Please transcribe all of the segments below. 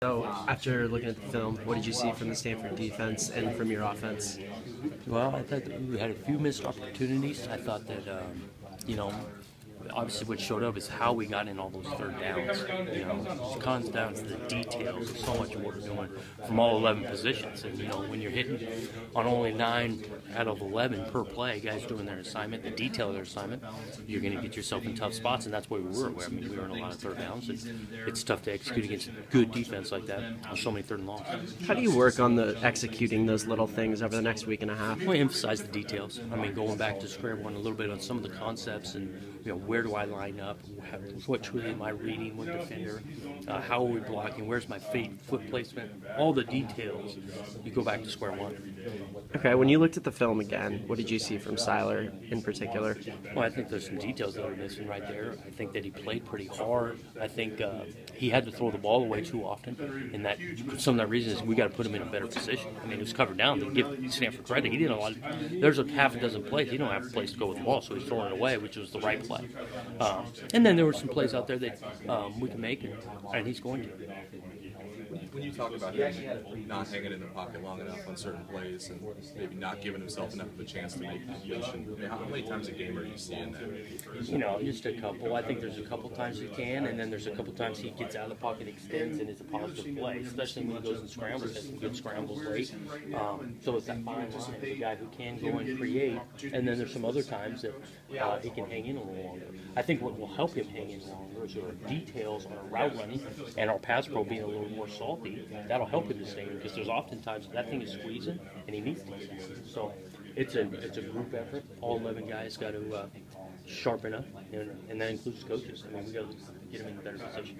So, after looking at the film, what did you see from the Stanford defense and from your offense? Well, I thought that we had a few missed opportunities. I thought that, you know, obviously what showed up is how we got in all those third downs. It comes down to the details of so much more doing from all 11 positions. And, when you're hitting on only 9 out of 11 per play, guys doing their assignment, the detail of their assignment, you're going to get yourself in tough spots, and that's where we were. We were in a lot of third downs. It's tough to execute against good defense like that on so many third and longs. How do you work on the executing those little things over the next week and a half? We emphasize the details. Going back to square one a little bit on some of the concepts and, where do I line up? What truly am I reading? What defender? How are we blocking? Where's my foot placement? All the details. You go back to square one. Okay, when you looked at the film again, what did you see from Seiler in particular? Well, I think there's some details that are missing right there. I think that he played pretty hard. I think he had to throw the ball away too often, and that some of that reason is we got to put him in a better position. It was covered down. To give Stanford credit, he did a lot. There's a half a dozen plays. He don't have a place to go with the ball, so he's throwing it away, which was the right play. And then there were some plays out there that we can make, and he's going to. When you talk about him not hanging in the pocket long enough on certain plays and maybe not giving himself enough of a chance to make a completion, how many times a game are you seeing that? Just a couple. I think there's a couple times he can, and then there's a couple times he gets out of the pocket, extends, and it's a positive play, especially when he goes and scrambles. Has some good scrambles late. So it's that fine line, the guy who can go and create, and then there's some other times that he can hang in a little longer. I think what will help him hang in longer is our details on our route running and our pass pro being a little more salty. That'll help him to stay in because there's oftentimes that thing is squeezing and he needs to get it. So it's a group effort. All 11 guys got to sharpen up, and that includes coaches. We got to get him in a better position.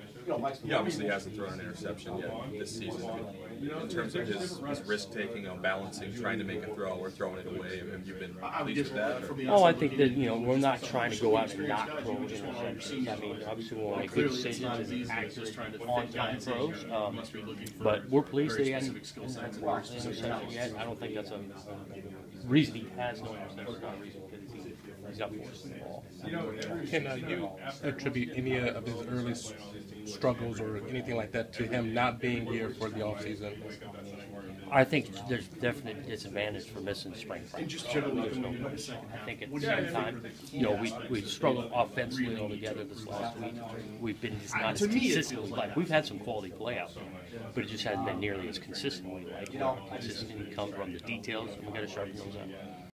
He obviously hasn't thrown an interception yet this season. In terms of his risk-taking on balancing, trying to make a throw or throwing it away, have you been pleased with that? Oh, I think that, we're not trying to go out and not throw interceptions. Obviously we want to make good decisions and accurate on-time throws. But we're pleased that he hasn't thrown an interception yet. I don't think that's a reason he has no interception. It's not a reason because he's got force in the ball. Can you attribute any of his early struggles or anything like that to him not being here for the offseason? I think there's definite disadvantage for missing spring practice. I think at the same time, we struggled offensively altogether this last week. We've been not as consistent as like we've had some quality play out there, but it just hasn't been nearly as consistent. Consistency comes from the details, and we got to sharpen those up.